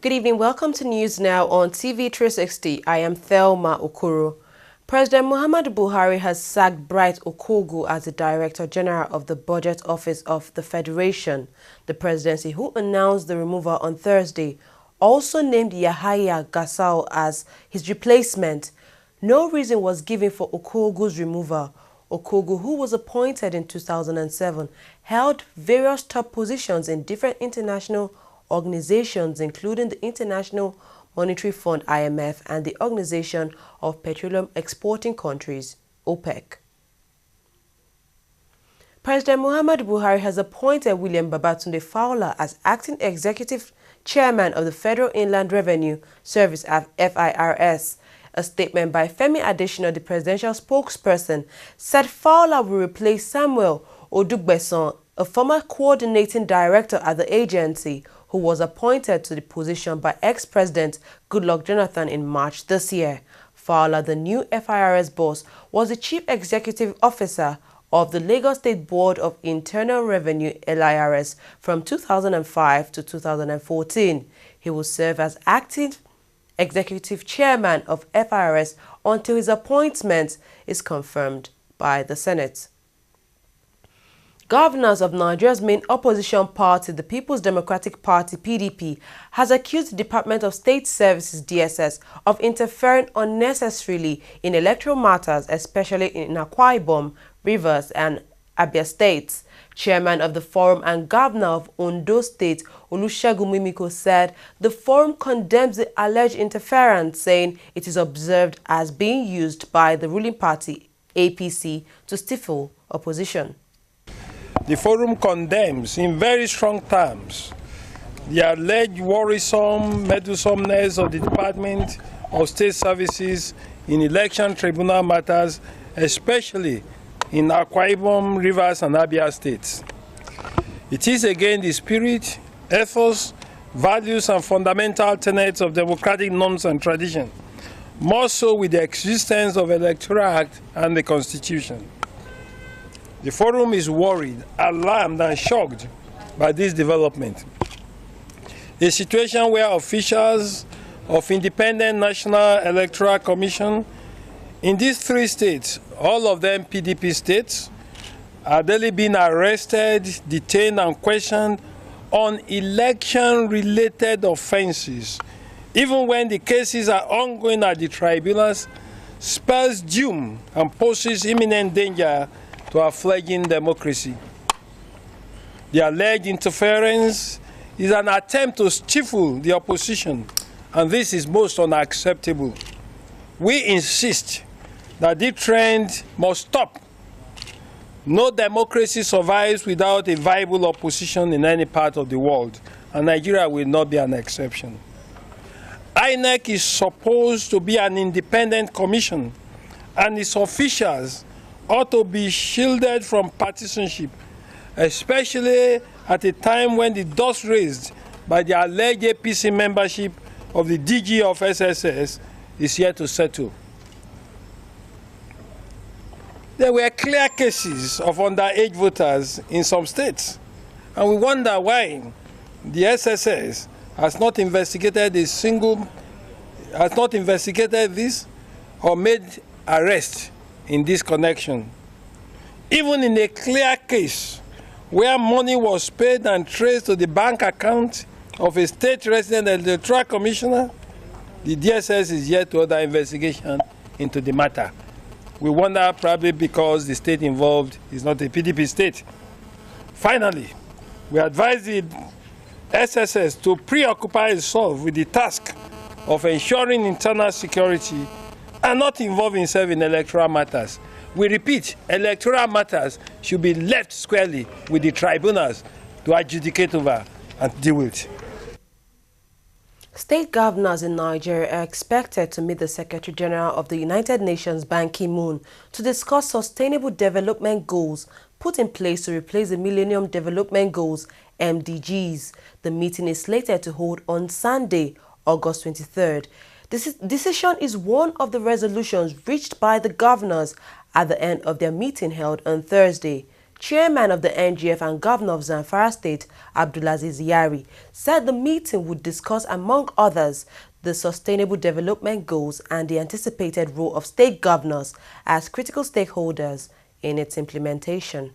Good evening. Welcome to News Now on TV360. I am Thelma Okoro. President Muhammadu Buhari has sacked Bright Okogu as the Director General of the Budget Office of the Federation. The presidency, who announced the removal on Thursday, also named Yahaya Gassau as his replacement. No reason was given for Okogu's removal. Okogu, who was appointed in 2007, held various top positions in different international organizations, including the International Monetary Fund (IMF) and the Organization of Petroleum Exporting Countries (OPEC). President Muhammadu Buhari has appointed William Babatunde Fowler as acting executive chairman of the Federal Inland Revenue Service (FIRS). A statement by Femi Adesina, the presidential spokesperson, said Fowler will replace Samuel Odugbeson, a former coordinating director at the agency, who was appointed to the position by ex-president Goodluck Jonathan in March this year. Fowler, the new FIRS boss, was the chief executive officer of the Lagos State Board of Internal Revenue (LIRS) from 2005 to 2014. He will serve as acting executive chairman of FIRS until his appointment is confirmed by the Senate. Governors of Nigeria's main opposition party, the People's Democratic Party (PDP), has accused the Department of State Services (DSS) of interfering unnecessarily in electoral matters, especially in Akwa Ibom, Rivers, and Abia states. Chairman of the forum and Governor of Ondo State, Olusegun Mimiko, said the forum condemns the alleged interference, saying it is observed as being used by the ruling party, APC, to stifle opposition. The forum condemns in very strong terms the alleged worrisome meddlesomeness of the Department of State Services in election tribunal matters, especially in Akwa Ibom, Rivers, and Abia states. It is again the spirit, ethos, values, and fundamental tenets of democratic norms and tradition, more so with the existence of the Electoral Act and the Constitution. The forum is worried, alarmed, and shocked by this development. A situation where officials of Independent National Electoral Commission in these three states, all of them PDP states, are daily being arrested, detained, and questioned on election-related offenses, even when the cases are ongoing at the tribunals, spells doom and poses imminent danger to our fledgling democracy. The alleged interference is an attempt to stifle the opposition, and this is most unacceptable. We insist that this trend must stop. No democracy survives without a viable opposition in any part of the world, and Nigeria will not be an exception. INEC is supposed to be an independent commission, and its officials ought to be shielded from partisanship, especially at a time when the dust raised by the alleged APC membership of the DG of SSS is yet to settle. There were clear cases of underage voters in some states, and we wonder why the SSS has not investigated this or made arrests in this connection. Even in a clear case where money was paid and traced to the bank account of a state resident electoral commissioner, the DSS is yet to order investigation into the matter. We wonder, probably because the state involved is not a PDP state. Finally, we advise the SSS to preoccupy itself with the task of ensuring internal security and not involving itself in electoral matters. We repeat, electoral matters should be left squarely with the tribunals to adjudicate over and deal with. State governors in Nigeria are expected to meet the Secretary General of the United Nations, Ban Ki-moon, to discuss sustainable development goals put in place to replace the Millennium Development Goals, MDGs. The meeting is slated to hold on Sunday, August 23rd. This decision is one of the resolutions reached by the governors at the end of their meeting held on Thursday. chairman of the NGF and governor of Zamfara State, Abdulaziz Yari, said the meeting would discuss, among others, the sustainable development goals and the anticipated role of state governors as critical stakeholders in its implementation.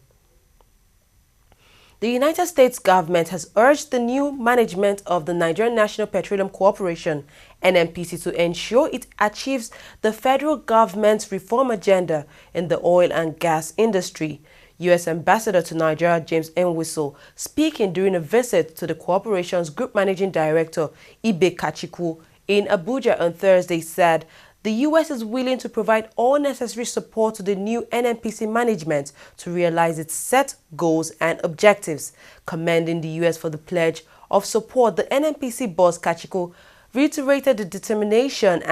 The United States government has urged the new management of the Nigerian National Petroleum Corporation, NNPC, to ensure it achieves the federal government's reform agenda in the oil and gas industry. U.S. Ambassador to Nigeria James Nwuso, speaking during a visit to the corporation's Group Managing Director Ibe Kachiku in Abuja on Thursday, said the U.S. is willing to provide all necessary support to the new NNPC management to realize its set goals and objectives. Commending the U.S. for the pledge of support, the NNPC boss Kachiku reiterated the determination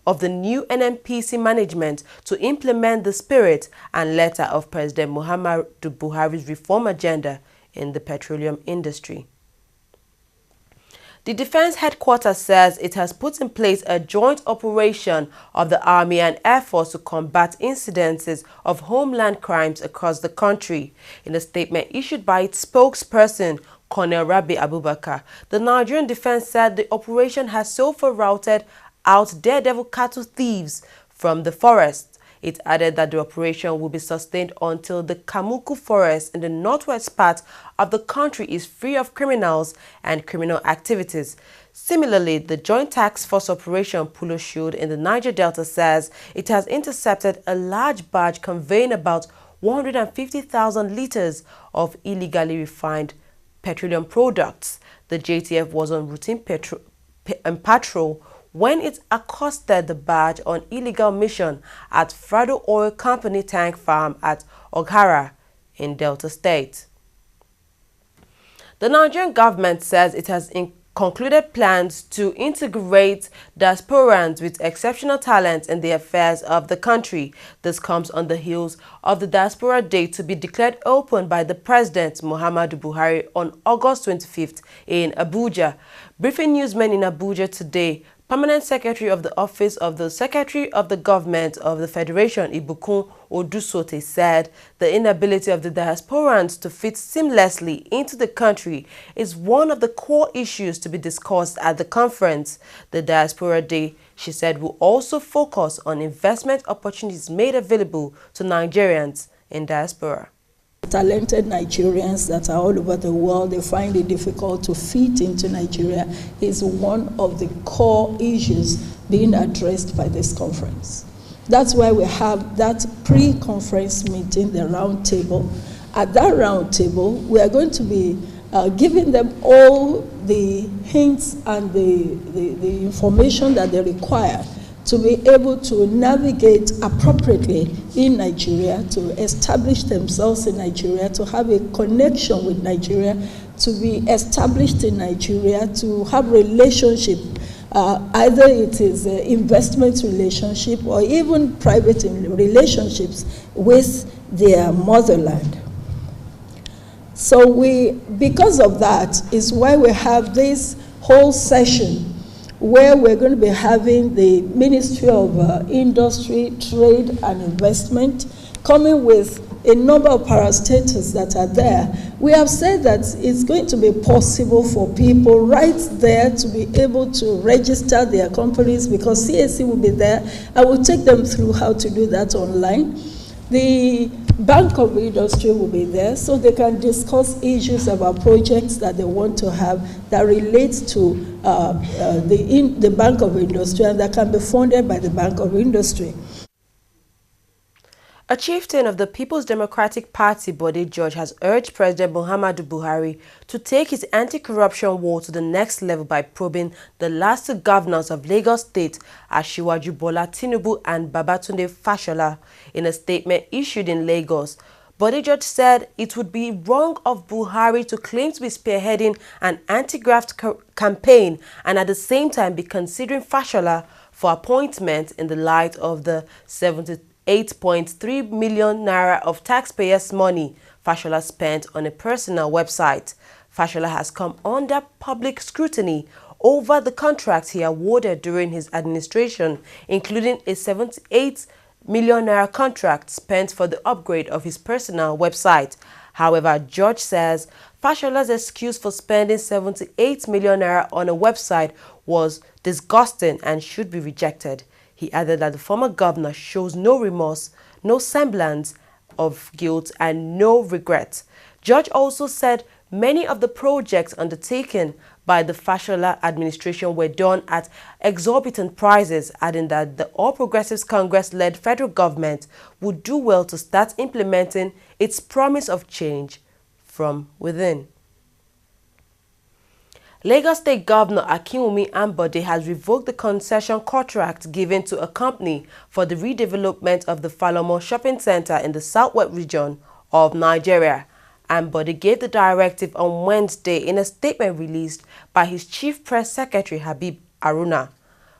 of the new NNPC management to implement the spirit and letter of President Muhammadu Buhari's reform agenda in the petroleum industry. The Defense Headquarters says it has put in place a joint operation of the Army and Air Force to combat incidences of homeland crimes across the country. In a statement issued by its spokesperson, Colonel Rabi Abubakar, the Nigerian Defense said the operation has so far routed out daredevil cattle thieves from the forest. It added that the operation will be sustained until the Kamuku forest in the northwest part of the country is free of criminals and criminal activities. Similarly, the Joint Task Force Operation Polo Shield in the Niger Delta says it has intercepted a large barge conveying about 150,000 liters of illegally refined petroleum products. The JTF was on routine patrol when it accosted the barge on illegal mission at Frado Oil Company tank farm at Oghara in Delta State. The Nigerian government says it has concluded plans to integrate diasporans with exceptional talent in the affairs of the country. This comes on the heels of the Diaspora Day to be declared open by the President Muhammadu Buhari on August 25th in Abuja. Briefing newsmen in Abuja today, Permanent Secretary of the Office of the Secretary of the Government of the Federation, Ibukun Odusote, said the inability of the diasporans to fit seamlessly into the country is one of the core issues to be discussed at the conference. The Diaspora Day, she said, will also focus on investment opportunities made available to Nigerians in diaspora. Talented Nigerians that are all over the world, they find it difficult to fit into Nigeria is one of the core issues being addressed by this conference. That's why we have that pre-conference meeting, the round table. At that round table, we are going to be giving them all the hints and the information that they require to be able to navigate appropriately in Nigeria, to establish themselves in Nigeria, to have a connection with Nigeria, to be established in Nigeria, to have relationship, either it is investment relationship or even private relationships with their motherland. So because of that is why we have this whole session where we're going to be having the Ministry of Industry, Trade and Investment coming with a number of parastatals that are there. We have said that it's going to be possible for people right there to be able to register their companies because CAC will be there. I will take them through how to do that online. The Bank of Industry will be there so they can discuss issues about projects that they want to have that relates to the Bank of Industry and that can be funded by the Bank of Industry. A chieftain of the People's Democratic Party, Bode George, has urged President Muhammadu Buhari to take his anti-corruption war to the next level by probing the last two governors of Lagos State, Asiwaju Bola Tinubu and Babatunde Fashola. In a statement issued in Lagos, Bode George said it would be wrong of Buhari to claim to be spearheading an anti-graft campaign and at the same time be considering Fashola for appointment in the light of the 8.3 million naira of taxpayers' money Fashola spent on a personal website. Fashola has come under public scrutiny over the contracts he awarded during his administration, including a 78 million naira contract spent for the upgrade of his personal website. However, George says Fashola's excuse for spending 78 million naira on a website was disgusting and should be rejected. He added that the former governor shows no remorse, no semblance of guilt, and no regret. George also said many of the projects undertaken by the Fashola administration were done at exorbitant prices, adding that the All Progressives Congress-led federal government would do well to start implementing its promise of change from within. Lagos State Governor Akinwumi Ambode has revoked the concession contract given to a company for the redevelopment of the Falomo shopping center in the southwest region of Nigeria. Ambode gave the directive on Wednesday in a statement released by his chief press secretary Habib Haruna.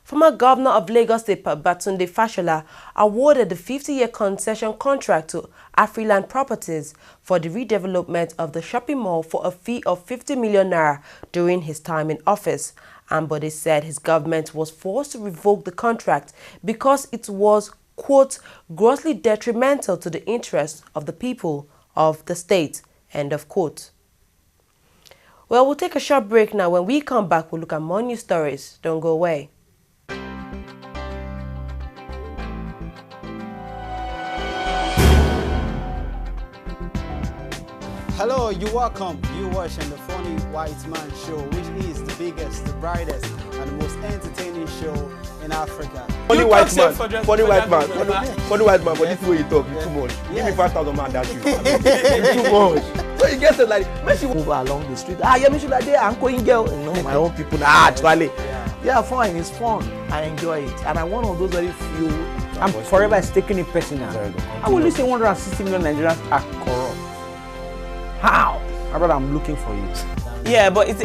Former governor of Lagos State Babatunde Fashola awarded the 50-year concession contract to Afriland Properties for the redevelopment of the shopping mall for a fee of 50 million naira during his time in office. Ambode said his government was forced to revoke the contract because it was, quote, grossly detrimental to the interests of the people of the state, end of quote. Well, we'll take a short break now. When we come back, we'll look at more news stories. Don't go away. Hello, you're welcome. You're watching the Funny White Man Show, which is the biggest, the brightest, and the most entertaining show in Africa. Funny white man, for this way you talk, it's too much. Give me 5,000 man, that's you. It's too much. So you get it like, make you move along the street. Ah, yeah, me should like there, I'm going girl. You know, my own people, actually. Yeah, fine, it's fun. I enjoy it. And I'm one of those very few. I'm forever taking it personal. I will say 160 million Nigerians are corrupt. How? Brother, I'm looking for you. Yeah, but it's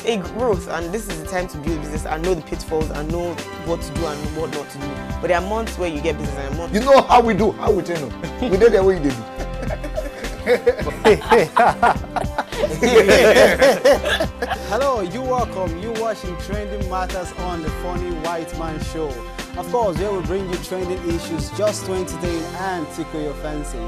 a growth, and this is the time to build business. I know the pitfalls, I know what to do and what not to do. But there are months where you get business and months. You know how we do, how we train them. We did the way you did. Hello, you're welcome. You're watching Trending Matters on the Funny White Man Show. Of course, we will bring you trending issues just to entertain and tickle your fancy.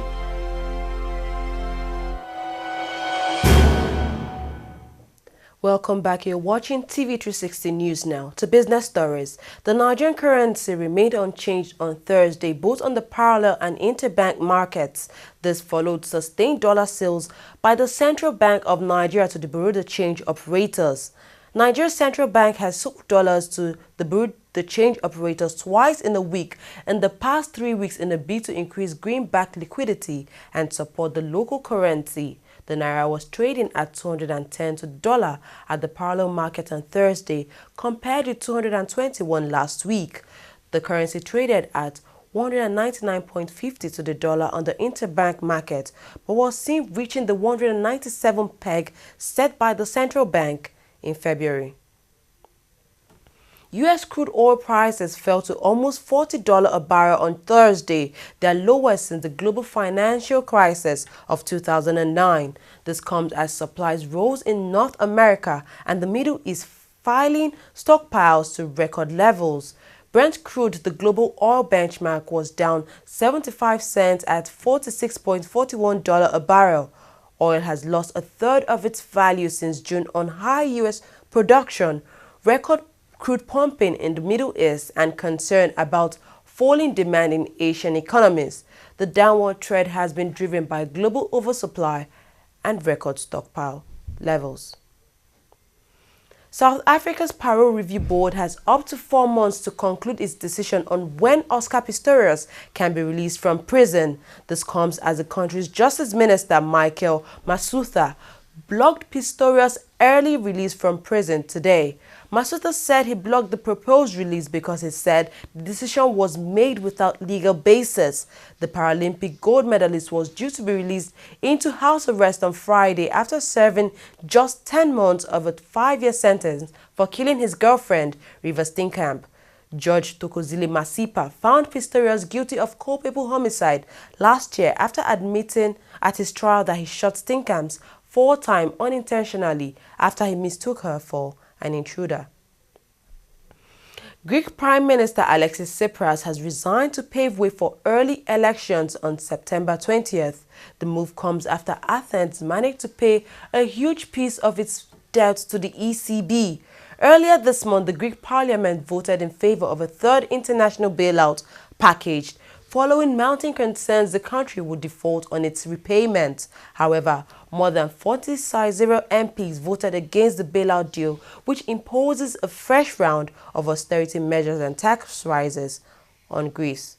Welcome back. You're watching TV360 News now. To business stories. The Nigerian currency remained unchanged on Thursday, both on the parallel and interbank markets. This followed sustained dollar sales by the Central Bank of Nigeria to the Bureau de Change operators. Nigeria's central bank has sold dollars to the Bureau de Change operators twice in a week in the past 3 weeks in a bid to increase greenback liquidity and support the local currency. The naira was trading at 210 to the dollar at the parallel market on Thursday, compared with 221 last week. The currency traded at 199.50 to the dollar on the interbank market, but was seen reaching the 197 peg set by the central bank in February. U.S. crude oil prices fell to almost $40 a barrel on Thursday, their lowest since the global financial crisis of 2009. This comes as supplies rose in North America and the Middle East, filing stockpiles to record levels. Brent crude, the global oil benchmark, was down 75 cents at $46.41 a barrel. Oil has lost a third of its value since June on high U.S. production, record crude pumping in the Middle East, and concern about falling demand in Asian economies. The downward trend has been driven by global oversupply and record stockpile levels. South Africa's Parole Review Board has up to 4 months to conclude its decision on when Oscar Pistorius can be released from prison. This comes as the country's Justice Minister, Michael Masutha, blocked Pistorius' early release from prison today. Masutha said he blocked the proposed release because he said the decision was made without legal basis. The Paralympic gold medalist was due to be released into house arrest on Friday after serving just 10 months of a 5-year sentence for killing his girlfriend, River Steenkamp. Judge Tokozile Masipa found Pistorius guilty of culpable homicide last year after admitting at his trial that he shot Steenkamp 4 times unintentionally after he mistook her for an intruder. Greek Prime Minister Alexis Tsipras has resigned to pave way for early elections on September 20th. The move comes after Athens managed to pay a huge piece of its debt to the ECB. Earlier this month, the Greek parliament voted in favor of a third international bailout package, following mounting concerns the country would default on its repayment. However, more than 40 Zero MPs voted against the bailout deal, which imposes a fresh round of austerity measures and tax rises on Greece.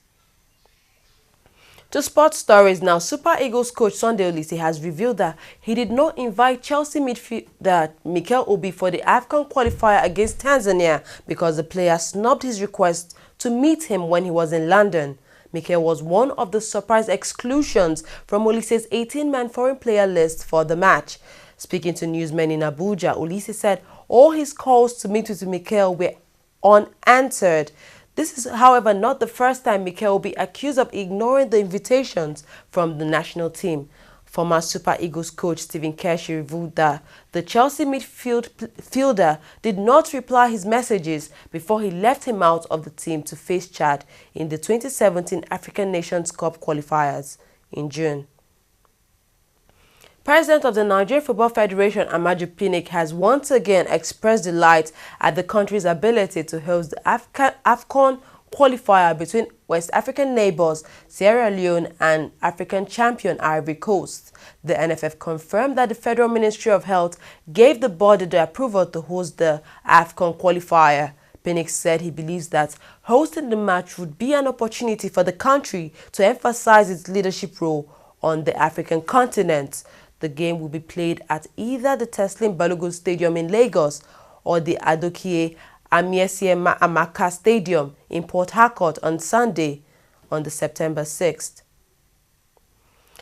To sports stories now, Super Eagles coach Sunday Oliseh has revealed that he did not invite Chelsea midfielder Mikel Obi for the AFCON qualifier against Tanzania because the player snubbed his request to meet him when he was in London. Mikel was one of the surprise exclusions from Oliseh's 18-man foreign player list for the match. Speaking to newsmen in Abuja, Oliseh said all his calls to meet with Mikel were unanswered. This is, however, not the first time Mikel will be accused of ignoring the invitations from the national team. Former Super Eagles coach Stephen Keshi revealed that the Chelsea midfielder did not reply his messages before he left him out of the team to face Chad in the 2017 African Nations Cup qualifiers in June. President of the Nigeria Football Federation, Amaju Pinnick, has once again expressed delight at the country's ability to host the AFCON qualifier between West African neighbors Sierra Leone and African champion Ivory Coast. The NFF confirmed that the Federal Ministry of Health gave the body the approval to host the AFCON qualifier. Pinnick said he believes that hosting the match would be an opportunity for the country to emphasize its leadership role on the African continent. The game will be played at either the Teslim Balogun Stadium in Lagos or the Adokie Amiesie Amaka Stadium in Port Harcourt on Sunday, on the September 6th.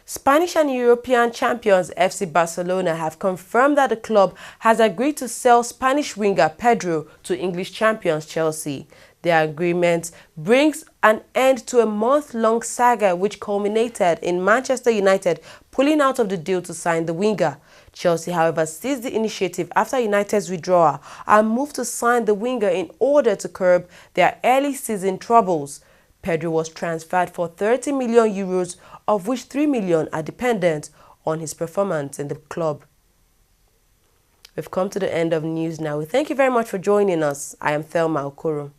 Spanish and European champions FC Barcelona have confirmed that the club has agreed to sell Spanish winger Pedro to English champions Chelsea. The agreement brings an end to a month-long saga which culminated in Manchester United pulling out of the deal to sign the winger. Chelsea, however, seized the initiative after United's withdrawal and moved to sign the winger in order to curb their early season troubles. Pedro was transferred for €30 million, of which €3 million are dependent on his performance in the club. We've come to the end of news now. We thank you very much for joining us. I am Thelma Okoro.